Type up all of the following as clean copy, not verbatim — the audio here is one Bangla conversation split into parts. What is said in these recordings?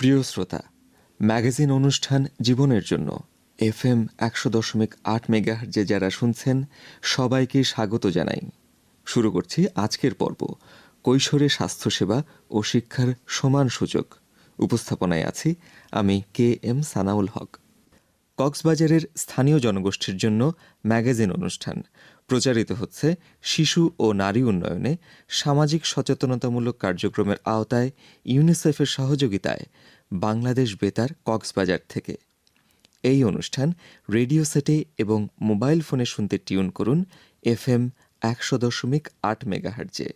প্রিয় শ্রোতা, ম্যাগাজিন অনুষ্ঠান জীবনের জন্য FM 100.8 মেগাহার্জে যারা শুনছেন সবাইকে স্বাগত জানাই। শুরু করছি আজকের পর্ব, কৈশোরে স্বাস্থ্যসেবা ও শিক্ষার সমান সুযোগ। উপস্থাপনায় আছি আমি KM সানাউল হক। কক্সবাজারের স্থানীয় জনগোষ্ঠীর জন্য ম্যাগাজিন অনুষ্ঠান প্রচারিত হচ্ছে শিশু ও নারী উন্নয়নে সামাজিক সচেতনতামূলক কার্যক্রমের আওতায় ইউনিসেফের সহযোগিতায় বাংলাদেশ বেতার কক্সবাজার থেকে। এই অনুষ্ঠান রেডিও সেটে এবং মোবাইল ফোনে শুনতে টিউন করুন FM 100.8 মেগাহার্জে।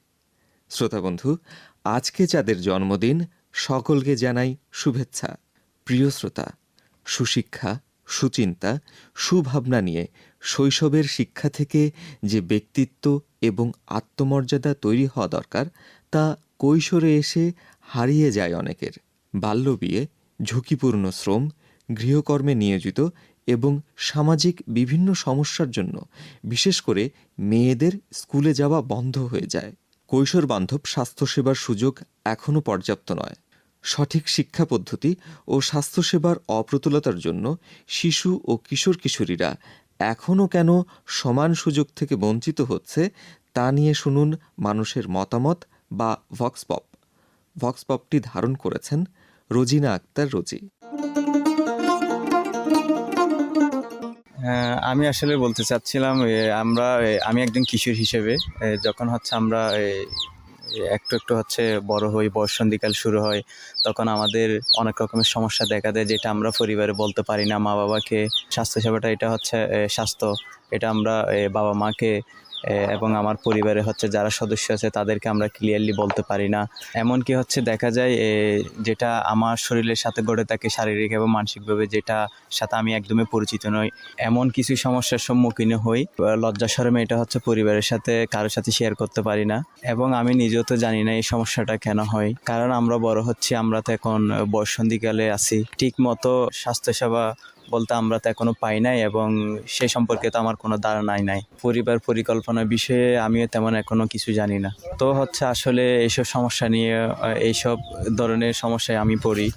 শ্রোতাবন্ধু, আজকে যাদের জন্মদিন সকলকে জানাই শুভেচ্ছা। প্রিয় শ্রোতা, সুশিক্ষা, সুচিন্তা, সুভাবনা নিয়ে শৈশবের শিক্ষা থেকে যে ব্যক্তিত্ব এবং আত্মমর্যাদা তৈরি হওয়া দরকার তা কৈশোরে এসে হারিয়ে যায় অনেকের। বাল্যবিয়ে, ঝুঁকিপূর্ণ শ্রম, গৃহকর্মে নিয়োজিত এবং সামাজিক বিভিন্ন সমস্যার জন্য বিশেষ করে মেয়েদের স্কুলে যাওয়া বন্ধ হয়ে যায়। কৈশোর বান্ধব স্বাস্থ্যসেবার সুযোগ এখনও পর্যাপ্ত নয়। সঠিক শিক্ষা পদ্ধতি ও স্বাস্থ্যসেবার অপ্রতুলতার জন্য শিশু ও কিশোর কিশোরীরা এখনও কেন সমান সুযোগ থেকে বঞ্চিত হচ্ছে তা নিয়ে শুনুন মানুষের মতামত বা ভক্সপপ। ভক্সপপটি ধারণ করেছেন রোজিনা আক্তার রোজি। আমি আসলে বলতে চাচ্ছিলাম আমি একজন কিশোর হিসেবে যখন আমরা একটু একটু বড় হই, বয়ঃসন্ধিকাল শুরু হয়, তখন আমাদের অনেক রকমের সমস্যা দেখা দেয় যেটা আমরা পরিবারে বলতে পারি না। মা বাবাকে স্বাস্থ্যসেবাটা এটা স্বাস্থ্য, এটা আমরা বাবা মাকে এবং আমার পরিবারে যারা সদস্য আছে তাদেরকে আমরা ক্লিয়ারলি বলতে পারি না। এমনকি দেখা যায় যেটা আমার শরীরের সাথে ঘটে থাকে শারীরিক এবং মানসিকভাবে, যেটা সাথে আমি একদমই পরিচিত নই, এমন কিছু সমস্যার সম্মুখীন হই। লজ্জা শরমে এটা পরিবারের সাথে কারোর সাথে শেয়ার করতে পারি না, এবং আমি নিজেও তো জানি না এই সমস্যাটা কেন হয়। কারণ আমরা বড় হচ্ছি, আমরা তো এখন বয়ঃসন্ধিকালে আছি, ঠিক মতো স্বাস্থ্যসেবা বলতে আমরা তো এখনো পাই নাই, এবং সে সম্পর্কে তো আমার কোনো ধারণাই নাই। পরিবার পরিকল্পনার বিষয়ে আমিও তেমন এখনো কিছু জানি না। তো আসলে এইসব সমস্যা নিয়ে, এইসব ধরনের সমস্যায় আমি পড়ি।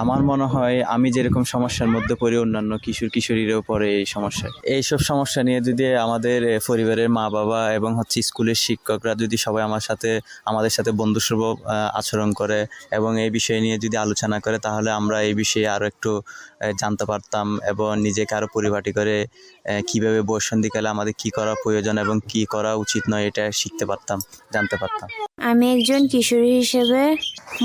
আমার মনে হয় আমি যেরকম সমস্যার মধ্যে পড়ি, অন্যান্য কিশোর কিশোরীরাও পড়ে এই সমস্যায়। এইসব সমস্যা নিয়ে যদি আমাদের পরিবারের মা বাবা এবং স্কুলের শিক্ষকরা যদি সবাই আমাদের সাথে বন্ধুসুলভ আচরণ করে এবং এই বিষয় নিয়ে যদি আলোচনা করে, তাহলে আমরা এই বিষয়ে আরও একটু জানতে পারতাম এবং নিজেকে আরও পরিপাটি করে কীভাবে বয়ঃসন্ধিকালে আমাদের কী করা প্রয়োজন এবং কী করা উচিত নয় এটা শিখতে পারতাম, জানতে পারতাম। আমি একজন কিশোরী হিসেবে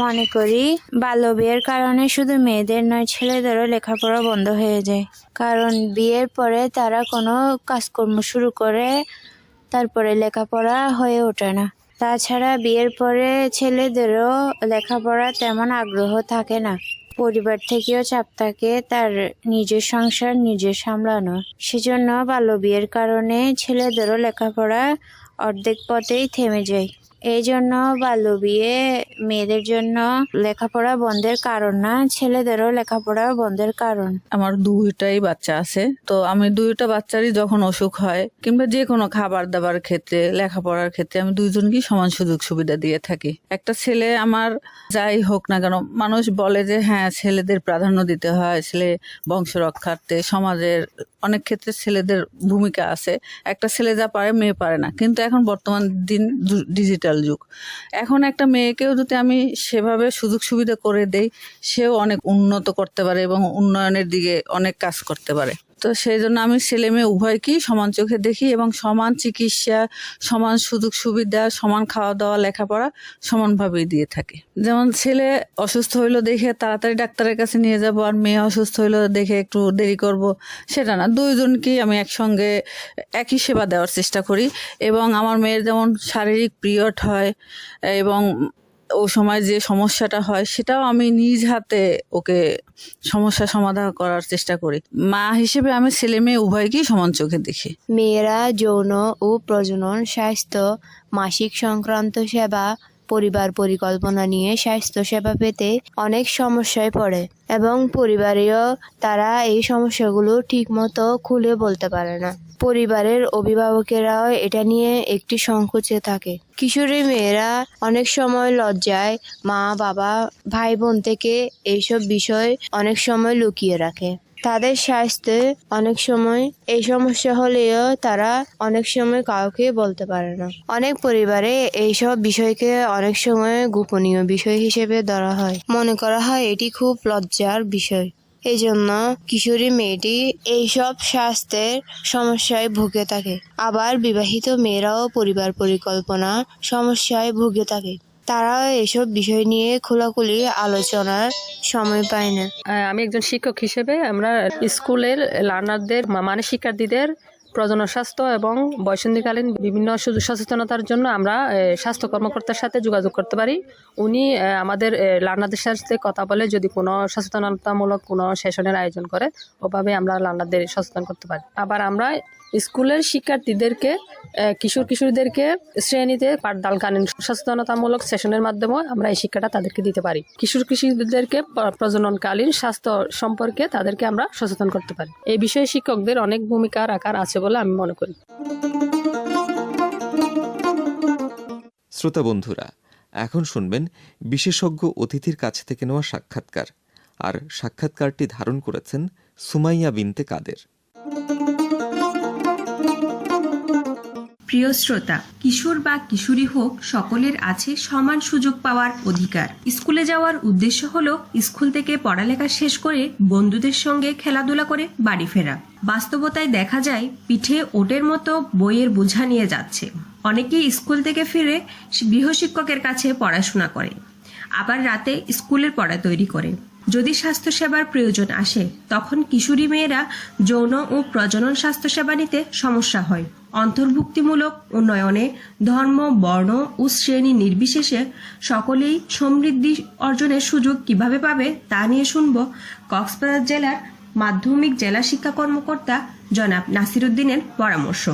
মনে করি বাল্যবিয়ের কারণে শুধু মেয়েদের নয়, ছেলেদেরও লেখাপড়া বন্ধ হয়ে যায়। কারণ বিয়ের পরে তারা কোনো কাজকর্ম শুরু করে, তারপরে লেখাপড়া হয়ে ওঠে না। তাছাড়া বিয়ের পরে ছেলেদেরও লেখাপড়া তেমন আগ্রহ থাকে না। পরিবার থেকেও চাপ থাকে তার নিজের সংসার নিজে সামলানো। সেজন্য বাল্যবিয়ের কারণে ছেলেদেরও লেখাপড়া অর্ধেক পথেই থেমে যায়। এই জন্য বাল্যবিয়ে মেয়েদের জন্য লেখাপড়া বন্ধের কারণ না, ছেলেদেরও লেখাপড়া বন্ধের কারণ। আমার দুইটাই বাচ্চা আছে, তো আমি দুইটা বাচ্চারই যখন অসুখ হয় কিংবা যে কোনো খাবার দাবার ক্ষেত্রে, লেখাপড়ার ক্ষেত্রে আমি দুইজনকেই সমান সুযোগ সুবিধা দিয়ে থাকি। একটা ছেলে আমার যাই হোক না কেন, মানুষ বলে যে হ্যাঁ ছেলেদের প্রাধান্য দিতে হয়, ছেলে বংশ রক্ষার্থে সমাজের অনেক ক্ষেত্রে ছেলেদের ভূমিকা আছে। একটা ছেলে যা পারে মেয়ে পারে না, কিন্তু এখন বর্তমান দিন ডিজিটাল যুগ, এখন একটা মেয়েকেও যদি আমি সেভাবে সুযোগ সুবিধা করে দেই, সেও অনেক উন্নত করতে পারে এবং উন্নয়নের দিকে অনেক কাজ করতে পারে। তো সেই জন্য আমি ছেলে মেয়ে উভয়কেই সমান চোখে দেখি এবং সমান চিকিৎসা, সমান সুযোগ সুবিধা, সমান খাওয়া দাওয়া, লেখাপড়া সমানভাবেই দিয়ে থাকি। যেমন ছেলে অসুস্থ হইলো দেখে তাড়াতাড়ি ডাক্তারের কাছে নিয়ে যাব, আর মেয়ে অসুস্থ হইলো দেখে একটু দেরি করব, সেটা না। দুইজনকেই আমি একসঙ্গে একই সেবা দেওয়ার চেষ্টা করি। এবং আমার মেয়ের যেমন শারীরিক পিরিয়ড হয় এবং ও সময় যে সমস্যাটা হয়, সেটাও আমি নিজ হাতে ওকে সমস্যা সমাধান করার চেষ্টা করি। মা হিসেবে আমি ছেলে মেয়ে উভয়কেই সমান চোখে দেখি। মেয়েরা যৌন ও প্রজনন, স্বাস্থ্য, মাসিক সংক্রান্ত সেবা, পরিবার পরিকল্পনা নিয়ে স্বাস্থ্য সেবা পেতে অনেক সমস্যায় পড়ে এবং পরিবারেও তারা এই সমস্যাগুলো ঠিক মতো খুলে বলতে পারে না। পরিবারের অভিভাবকেরাও এটা নিয়ে একটি সংকোচে থাকে। কিশোরী মেয়েরা অনেক সময় লজ্জায় মা বাবা ভাই বোন থেকে এইসব বিষয় অনেক সময় লুকিয়ে রাখে। তাদের স্বাস্থ্যে অনেক সময় এই সমস্যা হলেও তারা অনেক সময় কাউকে বলতে পারে না। অনেক পরিবারে এইসব বিষয়কে অনেক সময় গোপনীয় বিষয় হিসেবে ধরা হয়, মনে করা হয় এটি খুব লজ্জার বিষয়। এই জন্য কিশোরী মেয়েটি এইসব স্বাস্থ্যের সমস্যায় ভুগে থাকে। আবার বিবাহিত মেয়েরাও পরিবার পরিকল্পনা সমস্যায় ভুগে থাকে। তারা এসব বিষয় নিয়ে খোলাখুলি আলোচনার সময় পায় না। আমি একজন শিক্ষক হিসেবে আমরা স্কুলের লার্নারদের মানে শিক্ষার্থীদের প্রজনন স্বাস্থ্য এবং বয়ঃসন্ধিকালীন বিভিন্ন সুযোগ সচেতনতার জন্য আমরা স্বাস্থ্য কর্মকর্তার সাথে যোগাযোগ করতে পারি। উনি আমাদের লার্নারদের সাথে কথা বলে যদি কোনো সচেতনতামূলক কোনো সেশনের আয়োজন করে, ওভাবে আমরা লার্নারদের সচেতন করতে পারি। আবার আমরা স্কুলের শিক্ষার্থীদেরকে কিশোরীদেরকে শ্রেণীতে পাঠদানকালীন সচেতনতামূলক সেশনের মাধ্যমে আমরা এই শিক্ষাটা তাদেরকে দিতে পারি। কিশোরীদেরকে প্রজননকালীন স্বাস্থ্য সম্পর্কে তাদেরকে আমরা সচেতন করতে পারি। এই বিষয়ে শিক্ষকদের অনেক ভূমিকা রাখার আছে বলে আমি মনে করি। শ্রোতা বন্ধুরা, এখন শুনবেন বিশেষজ্ঞ অতিথির কাছ থেকে নেওয়া সাক্ষাৎকার। আর সাক্ষাৎকারটি ধারণ করেছেন সুমাইয়া বিনতে কাদের। প্রিয় শ্রোতা, কিশোর বা কিশোরী হোক, সকলের আছে সমান সুযোগ পাওয়ার অধিকার। স্কুলে যাওয়ার উদ্দেশ্য হলো স্কুল থেকে পড়ালেখা শেষ করে বন্ধুদের সঙ্গে খেলাধুলা করে বাড়ি ফেরা। বাস্তবতায় দেখা যায় পিঠে ওটের মতো বইয়ের বোঝা নিয়ে যাচ্ছে। অনেকেই স্কুল থেকে ফিরে গৃহশিক্ষকের কাছে পড়াশোনা করে, আবার রাতে স্কুলের পড়া তৈরি করে। যদি স্বাস্থ্যসেবার প্রয়োজন আসে, তখন কিশোরী মেয়েরা যৌন ও প্রজনন স্বাস্থ্যসেবা নিতে সমস্যা হয়। অন্তর্ভুক্তিমূলক উন্নয়নে ধর্ম, বর্ণ ও শ্রেণী নির্বিশেষে সকলেই সমৃদ্ধি অর্জনের সুযোগ কিভাবে পাবে তা নিয়ে শুনব কক্সবাজার জেলার মাধ্যমিক জেলা শিক্ষা কর্মকর্তা জনাব নাসিরউদ্দিনের পরামর্শ।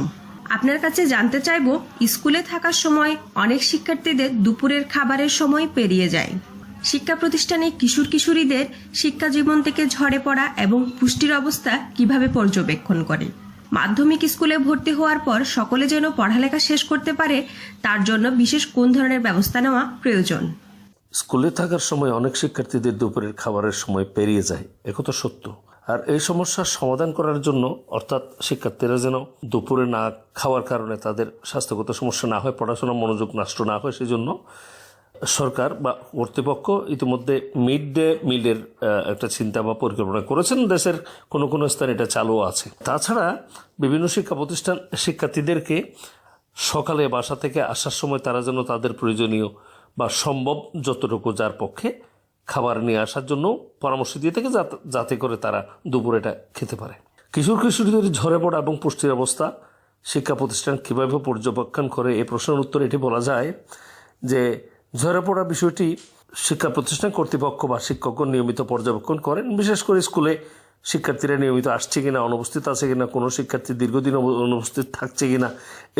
আপনার কাছে জানতে চাইব, স্কুলে থাকার সময় অনেক শিক্ষার্থীদের দুপুরের খাবারের সময় পেরিয়ে যায়। শিক্ষা প্রতিষ্ঠানে কিশোরীদের শিক্ষা জীবন থেকে ঝরে পড়া এবং পুষ্টির অবস্থা কিভাবে পর্যবেক্ষণ করে? মাধ্যমিক স্কুলে ভর্তি হওয়ার পর সকলে যেন পড়ালেখা শেষ করতে পারে, তার জন্য বিশেষ কোন ধরনের ব্যবস্থা নেওয়া প্রয়োজন? স্কুলে থাকার সময় অনেক শিক্ষার্থীদের দুপুরের খাবারের সময় পেরিয়ে যায়, একথা সত্য। আর এই সমস্যার সমাধান করার জন্য, অর্থাৎ শিক্ষার্থীরা যেন দুপুরে না খাওয়ার কারণে তাদের স্বাস্থ্যগত সমস্যা না হয়, পড়াশোনা মনোযোগ নষ্ট না হয়, সেজন্য সরকার বা কর্তৃপক্ষ ইতিমধ্যে মিড ডে মিলের একটা চিন্তা বা পরিকল্পনা করেছেন। দেশের কোনো কোনো স্থানে এটা চালু আছে। তাছাড়া বিভিন্ন শিক্ষা প্রতিষ্ঠান শিক্ষার্থীদেরকে সকালে বাসা থেকে আসার সময় তারা যেন তাদের প্রয়োজনীয় বা সম্ভব যতটুকু যার পক্ষে খাবার নিয়ে আসার জন্য পরামর্শ দিয়ে থাকে, যাতে করে তারা দুপুরে এটা খেতে পারে। কিশোরীদের ঝরে পড়া এবং পুষ্টির অবস্থা শিক্ষা প্রতিষ্ঠান কীভাবে পর্যবেক্ষণ করে, এই প্রশ্নের উত্তরে এটি বলা যায় যে ঝরে পড়ার বিষয়টি শিক্ষা প্রতিষ্ঠান কর্তৃপক্ষ বা শিক্ষকগণ নিয়মিত পর্যবেক্ষণ করেন। বিশেষ করে স্কুলে শিক্ষার্থীরা নিয়মিত আসছে কিনা, অনুপস্থিত আছে কিনা, কোনো শিক্ষার্থী দীর্ঘদিন অনুপস্থিত থাকছে কিনা,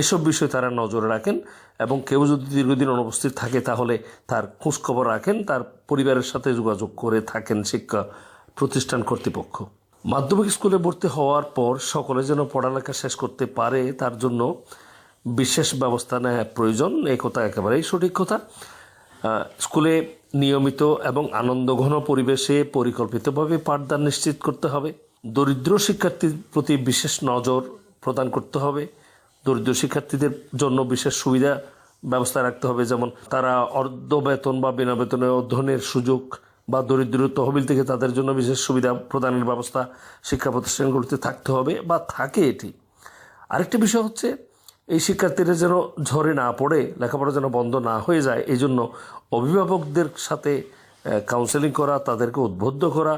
এসব বিষয় তারা নজরে রাখেন। এবং কেউ যদি দীর্ঘদিন অনুপস্থিত থাকে তাহলে তার খোঁজখবর রাখেন, তার পরিবারের সাথে যোগাযোগ করে থাকেন শিক্ষা প্রতিষ্ঠান কর্তৃপক্ষ। মাধ্যমিক স্কুলে ভর্তি হওয়ার পর সকলে যেন পড়ালেখা শেষ করতে পারে, তার জন্য বিশেষ ব্যবস্থা নেওয়া প্রয়োজন। এই কথা একেবারেই সঠিক কথা। স্কুলে নিয়মিত এবং আনন্দঘন পরিবেশে পরিকল্পিতভাবে পাঠদান নিশ্চিত করতে হবে। দরিদ্র শিক্ষার্থীর প্রতি বিশেষ নজর প্রদান করতে হবে। দরিদ্র শিক্ষার্থীদের জন্য বিশেষ সুবিধা ব্যবস্থা রাখতে হবে, যেমন তারা অর্ধ বেতন বা বিনা বেতনে অধ্যয়নের সুযোগ বা দরিদ্র তহবিল থেকে তাদের জন্য বিশেষ সুবিধা প্রদানের ব্যবস্থা শিক্ষা প্রতিষ্ঠানগুলিতে থাকতে হবে বা থাকে এটি। আরেকটি বিষয় হচ্ছে, এই শিক্ষার্থীরা যেন ঝরে না পড়ে, লেখাপড়া যেন বন্ধ না হয়ে যায়, এই জন্য অভিভাবকদের সাথে কাউন্সেলিং করা, তাদেরকে উদ্বুদ্ধ করা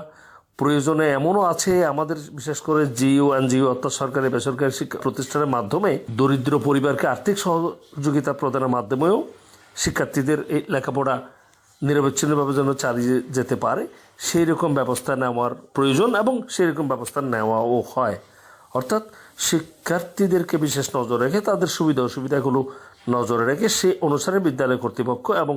প্রয়োজনে। এমনও আছে আমাদের বিশেষ করে জিইউ এনজিও অর্থাৎ সরকারি বেসরকারি শিক্ষা প্রতিষ্ঠানের মাধ্যমে দরিদ্র পরিবারকে আর্থিক সহযোগিতা প্রদানের মাধ্যমেও শিক্ষার্থীদের এই লেখাপড়া নিরবচ্ছিন্নভাবে যেন চালিয়ে যেতে পারে, সেই রকম ব্যবস্থা নেওয়ার প্রয়োজন এবং সেই রকম ব্যবস্থা নেওয়াও হয়। অর্থাৎ শিক্ষার্থীদেরকে বিশেষ নজর রেখে তাদের সুবিধা অসুবিধাগুলো নজরে রেখে সে অনুসারে বিদ্যালয় কর্তৃপক্ষ এবং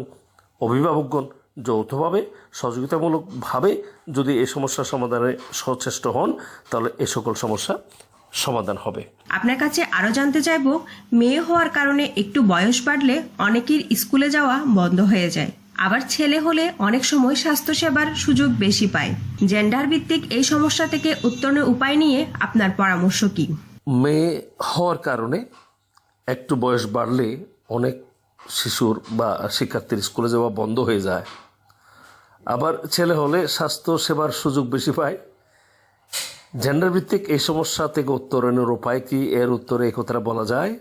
অভিভাবকগণ যৌথভাবে সহযোগিতামূলকভাবে যদি এই সমস্যার সমাধানে সচেষ্ট হন, তাহলে এ সকল সমস্যা সমাধান হবে। আপনার কাছে আরো জানতে চাইবো, মেয়ে হওয়ার কারণে একটু বয়স বাড়লে অনেকের স্কুলে যাওয়া বন্ধ হয়ে যায়, আবার ছেলে হলে অনেক সময় স্বাস্থ্যসেবার সুযোগ বেশি পায়। জেন্ডার ভিত্তিক এই সমস্যা থেকে উত্তরণের উপায় নিয়ে আপনার পরামর্শ কি? মেয়ে হওয়ার কারণে একটু বয়স বাড়লে অনেক শিশুর বা শিক্ষার্থীর স্কুলে যাওয়া বন্ধ হয়ে যায়, আবার ছেলে হলে স্বাস্থ্য সেবার সুযোগ বেশি পায়। জেন্ডার ভিত্তিক এই সমস্যা থেকে উত্তরণের উপায় কি? এর উত্তরে এই কথাটা বলা যায়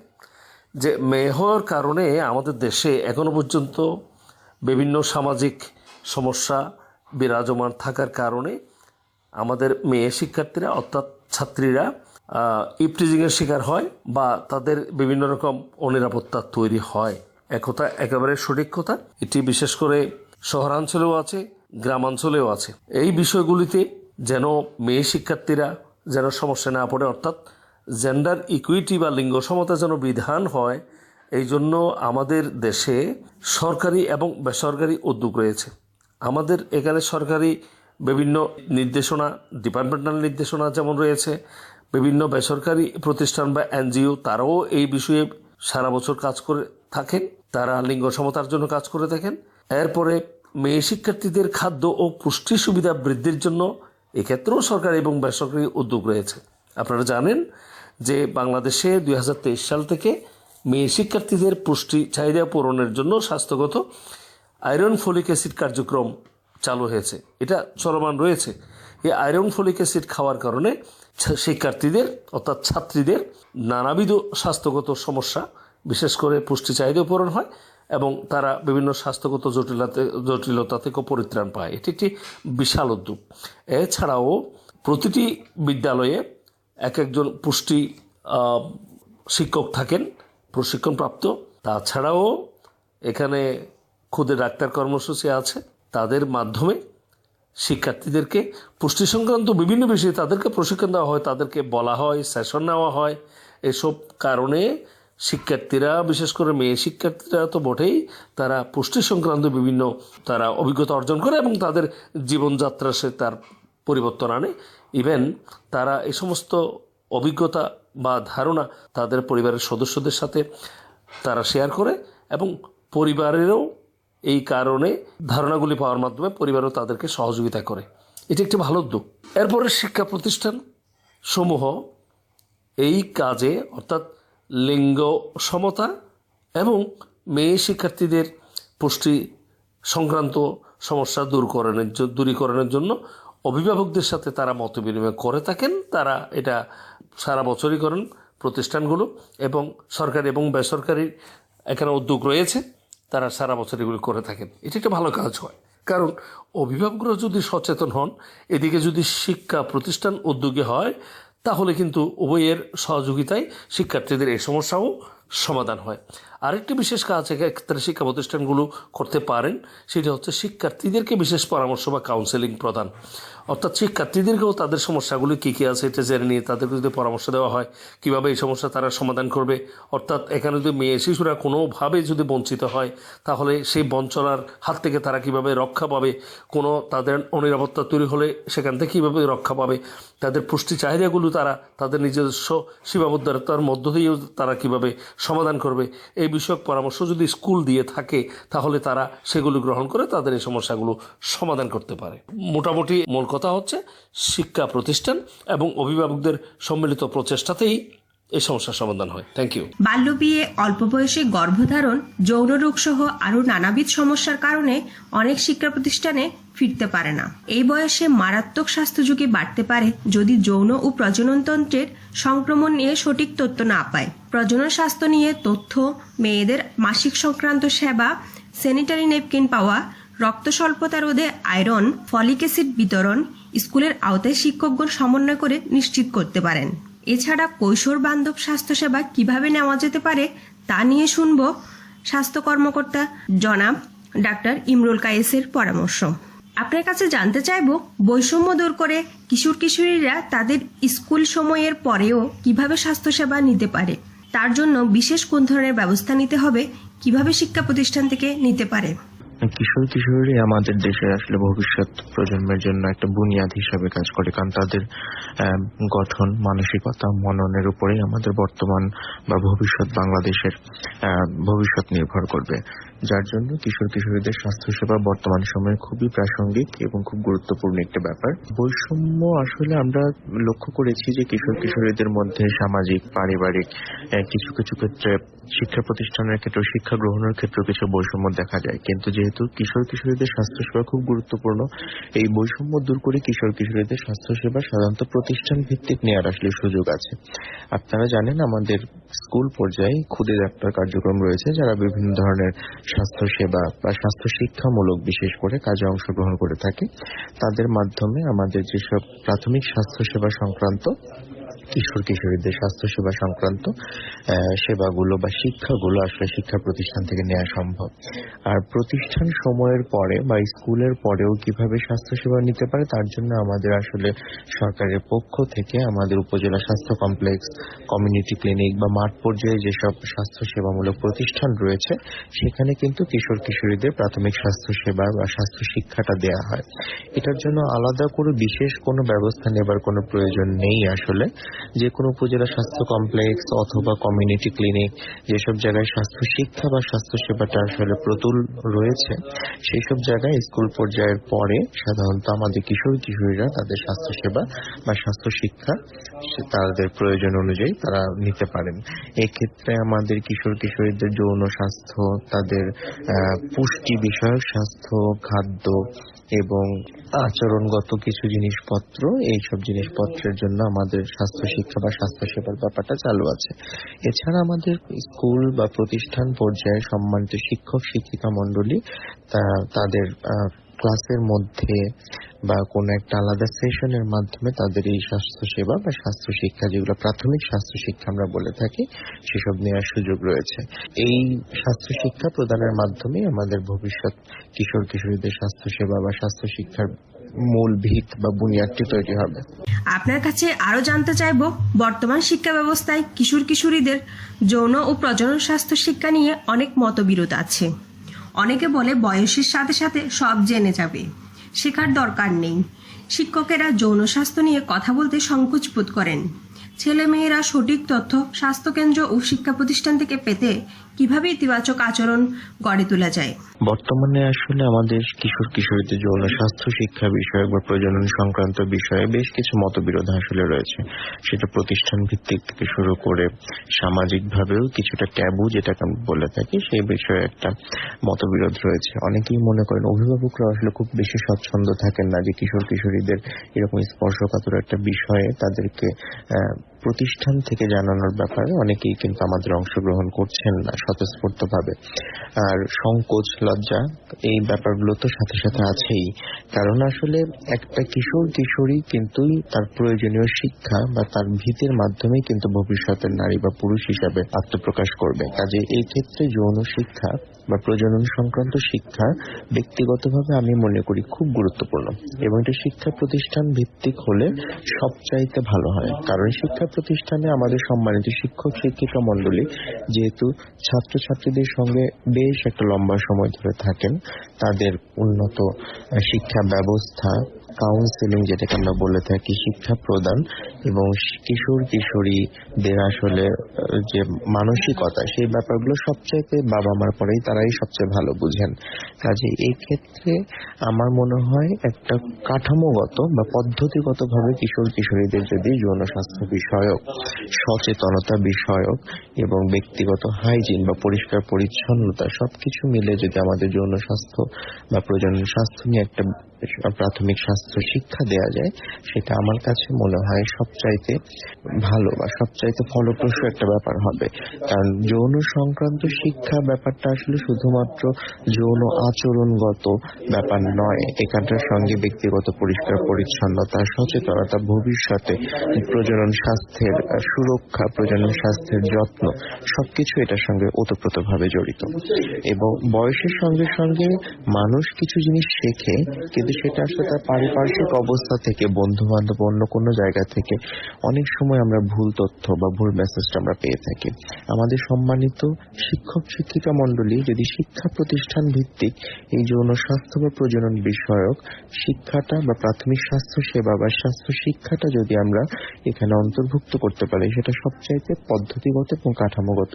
যে মেয়ে হওয়ার কারণে আমাদের দেশে এখনো পর্যন্ত বিভিন্ন সামাজিক সমস্যা বিরাজমান থাকার কারণে আমাদের মেয়ে শিক্ষার্থীরা অর্থাৎ ছাত্রীরা ইপটিজিংয়ের শিকার হয় বা তাদের বিভিন্ন রকম অনিরাপত্তা তৈরি হয়। একথা একেবারে সঠিক কথা। এটি বিশেষ করে শহরাঞ্চলেও আছে, গ্রামাঞ্চলেও আছে। এই বিষয়গুলিতে যেন মেয়ে শিক্ষার্থীরা যেন সমস্যা না পড়ে, অর্থাৎ জেন্ডার ইকুইটি বা লিঙ্গ সমতা যেন বিধান হয়, এই জন্য আমাদের দেশে সরকারি এবং বেসরকারি উদ্যোগ রয়েছে। আমাদের এখানে সরকারি বিভিন্ন নির্দেশনা, ডিপার্টমেন্টাল নির্দেশনা যেমন রয়েছে, বিভিন্ন বেসরকারি প্রতিষ্ঠান বা এনজিও তারাও এই বিষয়ে সারা বছর কাজ করে থাকেন, তারা লিঙ্গ সমতার জন্য কাজ করে থাকেন। এরপরে মেয়ে শিক্ষার্থীদের খাদ্য ও পুষ্টি সুবিধা বৃদ্ধির জন্য এক্ষেত্রেও সরকারি এবং বেসরকারি উদ্যোগ রয়েছে। আপনারা জানেন যে বাংলাদেশে 2023 সাল থেকে মেয়ে শিক্ষার্থীদের পুষ্টি চাহিদা পূরণের জন্য স্বাস্থ্যগত আয়রন ফলিক অ্যাসিড কার্যক্রম চালু হয়েছে, এটা চলমান রয়েছে। এই আয়রন ফলিক অ্যাসিড খাওয়ার কারণে শিক্ষার্থীদের অর্থাৎ ছাত্রীদের নানাবিধ স্বাস্থ্যগত সমস্যা, বিশেষ করে পুষ্টি চাহিদা পূরণ হয় এবং তারা বিভিন্ন স্বাস্থ্যগত জটিলতা থেকে পরিত্রাণ পায়। এটি একটি বিশাল উদ্যোগ। এছাড়াও প্রতিটি বিদ্যালয়ে একজন পুষ্টি শিক্ষক থাকেন, প্রশিক্ষণপ্রাপ্ত। তাছাড়াও এখানে খুদে ডাক্তার কর্মসূচি আছে, তাদের মাধ্যমে শিক্ষার্থীদেরকে পুষ্টি সংক্রান্ত বিভিন্ন বিষয়ে তাদেরকে প্রশিক্ষণ দেওয়া হয়, তাদেরকে বলা হয়, সেশন নেওয়া হয়। এসব কারণে শিক্ষার্থীরা, বিশেষ করে মেয়ে শিক্ষার্থীরা তো বটেই, তারা পুষ্টি সংক্রান্ত বিভিন্ন তারা অভিজ্ঞতা অর্জন করে এবং তাদের জীবনযাত্রা সে তার পরিবর্তন আনে। ইভেন তারা এই সমস্ত অভিজ্ঞতা বা ধারণা তাদের পরিবারের সদস্যদের সাথে তারা শেয়ার করে এবং পরিবারেরও এই কারণে ধারণাগুলি পাওয়ার মাধ্যমে পরিবারও তাদেরকে সহযোগিতা করে। এটি একটি ভালো উদ্যোগ। এরপরে শিক্ষা প্রতিষ্ঠান সমূহ এই কাজে অর্থাৎ লিঙ্গ সমতা এবং মেয়ে শিক্ষার্থীদের পুষ্টি সংক্রান্ত সমস্যা দূরীকরণের জন্য অভিভাবকদের সাথে তারা মত বিনিময় করে থাকেন। তারা এটা সারা বছরই করেন প্রতিষ্ঠানগুলো, এবং সরকারি এবং বেসরকারি এখানে উদ্যোগ রয়েছে, তারা সারা বছর এগুলো করে থাকেন। এটি একটা ভালো কাজ হয়, কারণ অভিভাবকরা যদি সচেতন হন, এদিকে যদি শিক্ষা প্রতিষ্ঠান উদ্যোগী হয়, তাহলে কিন্তু উভয়ের সহযোগিতায় শিক্ষার্থীদের এই সমস্যাও সমাধান হয়। আরেকটি বিশেষ কাজ এক্ষেত্রে শিক্ষা প্রতিষ্ঠানগুলো করতে পারেন, সেটা হচ্ছে শিক্ষার্থীদেরকে বিশেষ পরামর্শ বা কাউন্সেলিং প্রদান। অর্থাৎ শিক্ষার্থীদেরকেও তাদের সমস্যাগুলি কী কী আছে এটা জেনে নিয়ে তাদেরকে যদি পরামর্শ দেওয়া হয় কীভাবে এই সমস্যা তারা সমাধান করবে। অর্থাৎ এখানে যদি মেয়ে শিশুরা কোনোভাবে যদি বঞ্চিত হয়, তাহলে সেই বঞ্চনার হাত থেকে তারা কীভাবে রক্ষা পাবে, কোনো তাদের অনিরাপত্তা তৈরি হলে সেখান থেকে কীভাবে রক্ষা পাবে, তাদের পুষ্টি চাহিদাগুলো তারা তাদের নিজস্ব সীমাবদ্ধতার মধ্য দিয়েও তারা কীভাবে সমাধান করবে, এই বিষয়ক পরামর্শ যদি স্কুল দিয়ে থাকে, তাহলে তারা সেগুলো গ্রহণ করে তাদের এই সমস্যাগুলো সমাধান করতে পারে। মোটামুটি মূল কথা হচ্ছে শিক্ষা প্রতিষ্ঠান এবং অভিভাবকদের সম্মিলিত প্রচেষ্টাতেই এই সমস্যার সমাধান হয়। Thank you. বাল্যবিয়ে, অল্প বয়সে গর্ভধারণ, যৌন রোগ সহ আরো নানাবিধ সমস্যার কারণে অনেক শিক্ষা প্রতিষ্ঠানে ফিরতে পারে না। এই বয়সে মারাত্মক স্বাস্থ্য ঝুঁকি বাড়তে পারে যদি যৌন ও প্রজননতন্ত্রের সংক্রমণ নিয়ে সঠিক তথ্য না পায়। প্রজনন স্বাস্থ্য নিয়ে তথ্য, মেয়েদের মাসিক সংক্রান্ত সেবা, স্যানিটারি ন্যাপকিন পাওয়া, রক্ত স্বল্পতা রোধে আয়রন, ফলিক অ্যাসিড বিতরণ স্কুলের আওতায় শিক্ষকগণ সমন্বয় করে নিশ্চিত করতে পারেন। এছাড়া কৈশোর বান্ধব স্বাস্থ্যসেবা কিভাবে নেওয়া যেতে পারে তা নিয়ে শুনব স্বাস্থ্য কর্মকর্তা জনাব ডাক্তার ইমরুল কায়েসের পরামর্শ। আপনার কাছে জানতে চাইব, বৈষম্য দূর করে কিশোর কিশোরীরা তাদের স্কুল সময়ের পরেও কিভাবে স্বাস্থ্যসেবা নিতে পারে, তার জন্য বিশেষ কোন ধরনের ব্যবস্থা নিতে হবে, কিভাবে শিক্ষা প্রতিষ্ঠান থেকে নিতে পারে? কিশোর কিশোরী আমাদের দেশে আসলে ভবিষ্যৎ প্রজন্মের জন্য একটা বুনিয়াদ হিসাবে কাজ করে, কারণ তাদের গঠন, মানসিকতা, মননের উপরেই আমাদের বর্তমান বা ভবিষ্যৎ বাংলাদেশের ভবিষ্যৎ নির্ভর করবে। যার জন্য কিশোর কিশোরীদের স্বাস্থ্যসেবা বর্তমান সময়ে খুবই প্রাসঙ্গিক এবং খুব গুরুত্বপূর্ণ একটা ব্যাপার। বৈষম্য আসলে আমরা লক্ষ্য করেছি যে কিশোর কিশোরীদের মধ্যে সামাজিক, পারিবারিক, কিছু কিছু ক্ষেত্রে শিক্ষা প্রতিষ্ঠানের ক্ষেত্রে, শিক্ষা গ্রহণের ক্ষেত্রে কিছু বৈষম্য দেখা যায়। কিন্তু যেহেতু কিশোর কিশোরীদের স্বাস্থ্যসেবা খুব গুরুত্বপূর্ণ, এই বৈষম্য দূর করে কিশোর কিশোরীদের স্বাস্থ্যসেবা সাধারণত প্রতিষ্ঠান ভিত্তিক নেওয়ার আসলে সুযোগ আছে। আপনারা জানেন আমাদের স্কুল পর্যায়ে ক্ষুদে ডাক্তার কার্যক্রম রয়েছে, যারা বিভিন্ন ধরনের স্বাস্থ্যসেবা বা স্বাস্থ্য শিক্ষামূলক বিশেষ করে কাজে অংশগ্রহণ করে থাকে। তাদের মাধ্যমে আমাদের যেসব প্রাথমিক স্বাস্থ্যসেবা সংক্রান্ত, কিশোর কিশোরীদের স্বাস্থ্যসেবা সংক্রান্ত সেবাগুলো বা শিক্ষাগুলো আসলে শিক্ষা প্রতিষ্ঠান থেকে নেওয়া সম্ভব। আর প্রতিষ্ঠান সময়ের পরে বা স্কুলের পরেও কিভাবে স্বাস্থ্যসেবা নিতে পারে তার জন্য আমাদের আসলে সরকারের পক্ষ থেকে আমাদের উপজেলা স্বাস্থ্য কমপ্লেক্স, কমিউনিটি ক্লিনিক বা মাঠ পর্যায়ে যেসব স্বাস্থ্যসেবামূলক প্রতিষ্ঠান রয়েছে সেখানে কিন্তু কিশোর কিশোরীদের প্রাথমিক স্বাস্থ্যসেবা বা স্বাস্থ্য শিক্ষাটা দেওয়া হয়। এটার জন্য আলাদা করে বিশেষ কোনো ব্যবস্থা নেবার কোনো প্রয়োজন নেই। আসলে যে কোনো উপজেলা স্বাস্থ্য কমপ্লেক্স অথবা কমিউনিটি ক্লিনিক, যেসব জায়গায় স্বাস্থ্য শিক্ষা বা স্বাস্থ্য সেবাটা আসলে প্রতুল রয়েছে, সেই সব জায়গায় স্কুল পর্যায়ের পরে সাধারণত আমাদের কিশোর কিশোরীরা তাদের স্বাস্থ্য সেবা বা স্বাস্থ্য শিক্ষা তাদের প্রয়োজন অনুযায়ী তারা নিতে পারেন। এক্ষেত্রে আমাদের কিশোর কিশোরীদের যৌন স্বাস্থ্য, তাদের পুষ্টি বিষয়ক স্বাস্থ্য, খাদ্য এবং আচরণগত কিছু জিনিসপত্র, এইসব জিনিসপত্রের জন্য আমাদের স্বাস্থ্য শিক্ষা বা স্বাস্থ্য সেবার ব্যাপারটা চালু আছে। এছাড়া আমাদের স্কুল বা প্রতিষ্ঠান পর্যায়ে সম্মানিত শিক্ষক শিক্ষিকা মণ্ডলী তাদের ক্লাসের মধ্যে বা কোনো একটা আলাদা সেশনের মাধ্যমে তাদের এই স্বাস্থ্য সেবা বা স্বাস্থ্য শিক্ষা, যেগুলো প্রাথমিক স্বাস্থ্য শিক্ষা আমরা বলে থাকি, সেসব নেওয়ার সুযোগ রয়েছে। এই স্বাস্থ্য শিক্ষা প্রদানের মাধ্যমে আমাদের ভবিষ্যৎ কিশোর কিশোরীদের স্বাস্থ্য সেবা বা স্বাস্থ্য শিক্ষার মূল ভিত বা বুনিয়াদটি তৈরি হবে। আপনার কাছে আরো জানতে চাইব, বর্তমান শিক্ষা ব্যবস্থায় কিশোর কিশোরীদের যৌন ও প্রজনন স্বাস্থ্য শিক্ষা নিয়ে অনেক মতবিরোধ আছে। অনেকে বলে বয়সের সাথে সাথে সব জেনে যাবে, শেখার দরকার নেই। শিক্ষকেরা যৌন স্বাস্থ্য নিয়ে কথা বলতে সংকোচ বোধ করেন। ছেলে মেয়েরা সঠিক তথ্য স্বাস্থ্যকেন্দ্র ও শিক্ষা প্রতিষ্ঠান থেকে পেতে কিভাবে ইতিবাচক আচরণ গড়ে তোলা যায়? বর্তমানে আসলে আমাদের কিশোর কিশোরীদের যৌন স্বাস্থ্য শিক্ষা বিষয়ক বা প্রজনন সংক্রান্ত বিষয়ে বেশ কিছু মতবিরোধ আসলে রয়েছে। সেটা প্রতিষ্ঠান ভিত্তিক থেকে শুরু করে সামাজিক ভাবেও কিছুটা ট্যাবু যেটাকে আমরা বলে থাকি, সেই বিষয়ে একটা মতবিরোধ রয়েছে। অনেকেই মনে করেন, অভিভাবকরা আসলে খুব বেশি স্বচ্ছন্দ থাকেন না যে কিশোর কিশোরীদের এরকম স্পর্শকাতর একটা বিষয়ে তাদেরকে প্রতিষ্ঠান থেকে জানানোর ব্যাপারে অনেকেই কিন্তু আমাদের অংশগ্রহণ করছেন না স্বতঃস্ফূর্তভাবে। আর সংকোচ, লজ্জা, এই ব্যাপারগুলো তো সাথে সাথে আছেই। কারণ আসলে একটা কিশোর কিশোরী কিন্তু তার প্রয়োজনীয় শিক্ষা বা তার ভীতির মাধ্যমে কিন্তু ভবিষ্যতের নারী বা পুরুষ হিসাবে আত্মপ্রকাশ করবে। কাজে এই ক্ষেত্রে যৌন শিক্ষা বা প্রজনন সংক্রান্ত শিক্ষা ব্যক্তিগতভাবে আমি মনে করি খুব গুরুত্বপূর্ণ, এবং এটা শিক্ষা প্রতিষ্ঠান ভিত্তিক হলে সবচাইতে ভালো হয়। কারণ শিক্ষা প্রতিষ্ঠানে আমাদের সম্মানিত শিক্ষক শিক্ষিকা মণ্ডলী যেহেতু ছাত্রছাত্রীদের সঙ্গে বেশ একটা লম্বা সময় ধরে থাকেন, তাদের উন্নত শিক্ষা ব্যবস্থা, কাউন্সেলিং যেটাকে আমরা বলে থাকি, শিক্ষা প্রদান এবং কিশোর কিশোরীদের আসলে যে মানসিকতা, সেই ব্যাপারগুলো সবচাইতে বাবা মার পরেই তারাই সবচেয়ে ভালো বুঝেন। কাজে এই ক্ষেত্রে আমার মনে হয় একটা কাঠামোগত বা পদ্ধতিগতভাবে কিশোর কিশোরীদের যদি যৌন স্বাস্থ্য বিষয়ক, সচেতনতা বিষয়ক এবং ব্যক্তিগত হাইজিন বা পরিষ্কার পরিচ্ছন্নতা সবকিছু মিলে যদি আমাদের যৌন স্বাস্থ্য বা প্রজনন স্বাস্থ্য নিয়ে একটা প্রাথমিক স্বাস্থ্য শিক্ষা দেয়া যায়, সেটা আমার কাছে মনে হয় সবচাইতে ভালো বা সবচাইতে ফলপ্রসূ একটা ব্যাপার হবে। কারণ যৌন সংক্রান্ত শিক্ষা ব্যাপারটা আসলে শুধুমাত্র যৌন আচরণগত ব্যাপার নয়, এখানটার সঙ্গে ব্যক্তিগত পরিষ্কার পরিচ্ছন্নতা, সচেতনতা, ভবিষ্যতে প্রজনন স্বাস্থ্যের সুরক্ষা, প্রজনন স্বাস্থ্যের যত্ন সবকিছু এটার সঙ্গে ওতপ্রোতভাবে জড়িত। এবং বয়সের সঙ্গে সঙ্গে মানুষ কিছু জিনিস শেখে, কিন্তু কিন্তু সেটা আসলে তার পারিপার্শ্বিক অবস্থা থেকে, বন্ধু বান্ধব, অন্য কোনো জায়গা থেকে অনেক সময় আমরা ভুল তথ্য বা ভুল মেসেজটা আমরা পেয়ে থাকি। আমাদের সম্মানিত শিক্ষক শিক্ষিকা মণ্ডলী যদি শিক্ষা প্রতিষ্ঠান ভিত্তিক এই যৌন স্বাস্থ্য বা প্রজনন বিষয়ক শিক্ষাটা বা প্রাথমিক স্বাস্থ্য সেবা বা স্বাস্থ্য শিক্ষাটা যদি আমরা এখানে অন্তর্ভুক্ত করতে পারি, সেটা সবচাইতে পদ্ধতিগত এবং কাঠামোগত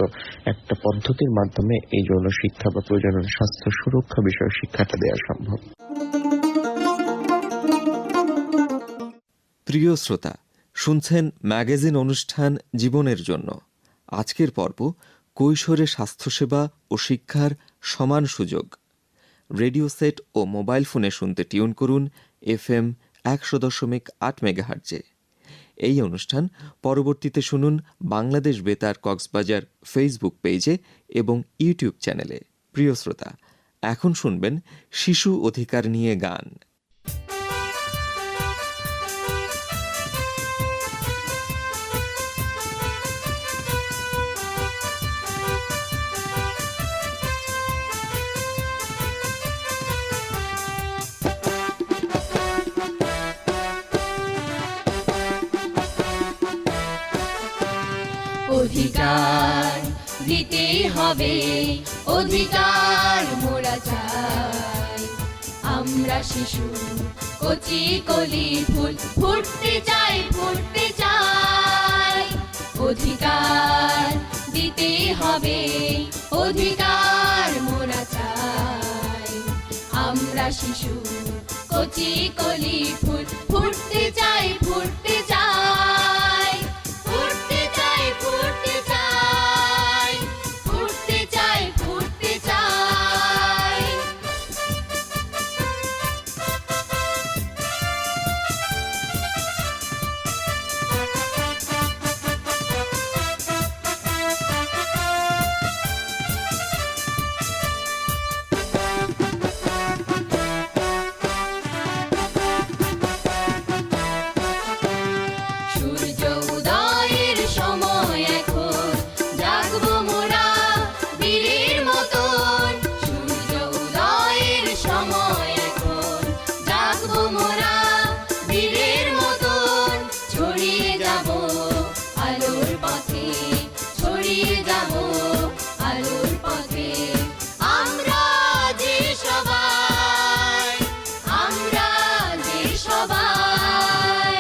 একটা পদ্ধতির মাধ্যমে এই যৌন শিক্ষা বা প্রজনন স্বাস্থ্য সুরক্ষা বিষয়ক শিক্ষাটা দেওয়া সম্ভব। প্রিয় শ্রোতা, শুনছেন ম্যাগাজিন অনুষ্ঠান জীবনের জন্য। আজকের পর্ব কৈশোরে স্বাস্থ্যসেবা ও শিক্ষার সমান সুযোগ। রেডিও সেট ও মোবাইল ফোনে শুনতে টিউন করুন FM 100.8 মেগাহার্জে। এই অনুষ্ঠান পরবর্তীতে শুনুন বাংলাদেশ বেতার কক্সবাজার ফেসবুক পেজে এবং ইউটিউব চ্যানেলে। প্রিয় শ্রোতা, এখন শুনবেন শিশু অধিকার নিয়ে গান। অধিকার দিতেই হবে, অধিকার মোরা চাই। আমরা শিশু কচি কলি ফুল, ফুটতে চাই, ফুটতে চাই। অধিকার দিতেই হবে, অধিকার মোরা চাই। আমরা শিশু কচি কলি ফুল, ফুটতে চাই, ফুটতে চাই। ফুটতে চাই, ফুটতে চাই, ফুটতে চাই, ফুটতে চাই। সূর্য উদয়ের সময় এখন, জাগবো মোরা বীরের মতন। সূর্য উদয়ের সময় এখন, জাগবো মোরা বীরের মতন। ছড়িয়ে যাব আলোর পথে, ছড়িয়ে যাব আলোর পথে। আমরা যে সবাই, আমরা যে সবাই।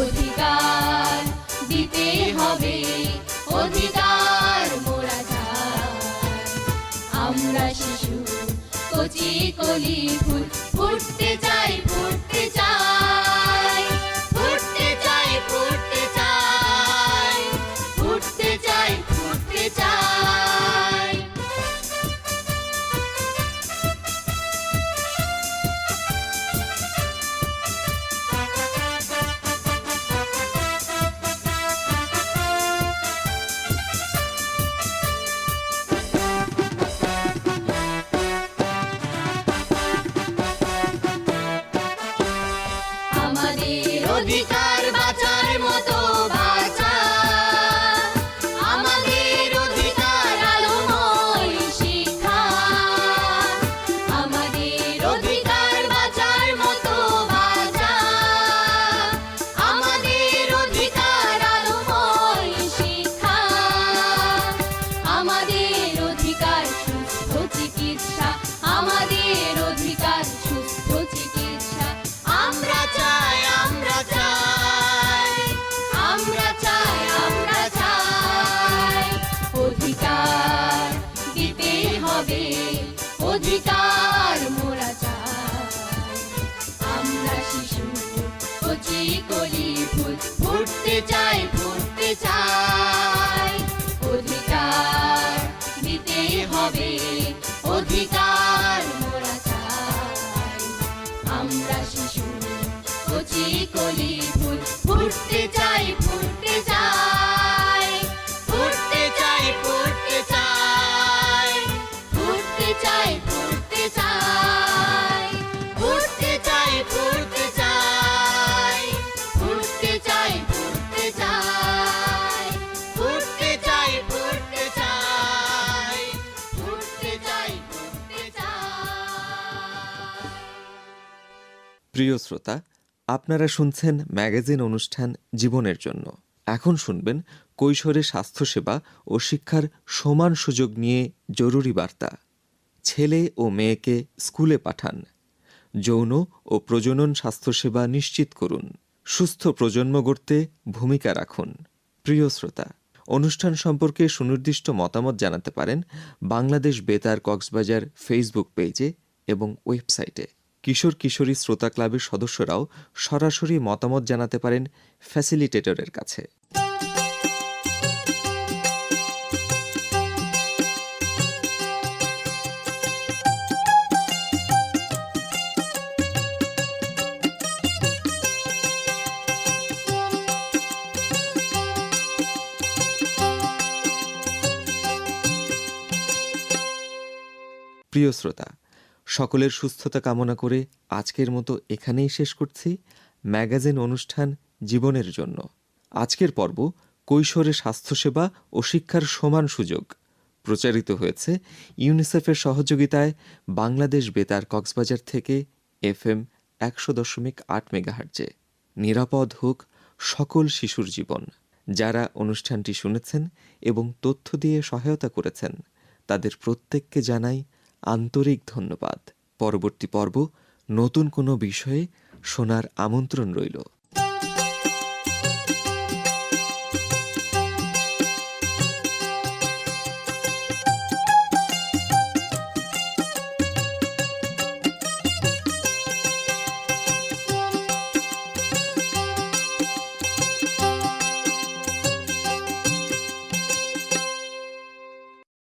অধিকার দিতে হবে, অধিকার মোরা চাই। আমরা শিশু কচি কলি ফুল, ফুটতে চাই, ফুটতে চাই। ফুটতে চাই, ফুটতে চাই, ফুটতে চাই, ফুটতে চাই। আমাদের অধিকার বাঁচার মতো বাঁচা, আমাদের অধিকার আলোময় শিক্ষা। আমাদের অধিকার বাঁচার মতো বাঁচা, আমাদের অধিকার আলোময় শিক্ষা। আমাদের অধিকার সুস্থ চিকিৎসা, আমাদের অধিকার সুস্থ চিকিৎসা। আমরা চাই, আমরা চাই, আমরা চাই, আমরা চাই। অধিকার দিতে হবে, অধিকার মোরা চাই। আমরা শিশু কচি কলি ফুল, ফুটতে চাই, ফুটতে চাই। অধিকার দিতে হবে, অধিকার মোরা চাই। আমরা শিশু কচি কলি ফুল, ফুটতে চাই, ফুটতে চাই। ফুটতে চাই, ফুটতে চাই, ফুটতে চাই, ফুটতে চাই। ফুটতে চাই, ফুটতে চাই, ফুটতে চাই, ফুটতে চাই। ফুটতে চাই, ফুটতে চাই, ফুটতে চাই, ফুটতে চাই। প্রিয় শ্রোতা, আপনারা শুনছেন ম্যাগাজিন অনুষ্ঠান জীবনের জন্য। এখন শুনবেন কৈশোরে স্বাস্থ্যসেবা ও শিক্ষার সমান সুযোগ নিয়ে জরুরি বার্তা। ছেলে ও মেয়েকে স্কুলে পাঠান, যৌন ও প্রজনন স্বাস্থ্যসেবা নিশ্চিত করুন, সুস্থ প্রজন্ম গড়তে ভূমিকা রাখুন। প্রিয় শ্রোতা, অনুষ্ঠান সম্পর্কে সুনির্দিষ্ট মতামত জানাতে পারেন বাংলাদেশ বেতার কক্সবাজার ফেসবুক পেজে এবং ওয়েবসাইটে। কিশোর কিশোরী শ্রোতা ক্লাবের সদস্যরাও সরাসরি মতামত জানাতে পারেন ফ্যাসিলিটেটরের কাছে। প্রিয় শ্রোতা, সকলের সুস্থতা কামনা করে আজকের মতো এখানেই শেষ করছি ম্যাগাজিন অনুষ্ঠান জীবনের জন্য। আজকের পর্ব কৈশোরে স্বাস্থ্যসেবা ও শিক্ষার সমান সুযোগ প্রচারিত হয়েছে ইউনিসেফের সহযোগিতায় বাংলাদেশ বেতার কক্সবাজার থেকে FM 100.8 মেগাহার্জে। নিরাপদ হোক সকল শিশুর জীবন। যারা অনুষ্ঠানটি শুনেছেন এবং তথ্য দিয়ে সহায়তা করেছেন তাদের প্রত্যেককে জানাই আন্তরিক ধন্যবাদ। পরবর্তী পর্ব নতুন কোনো বিষয়ে শোনার আমন্ত্রণ রইল।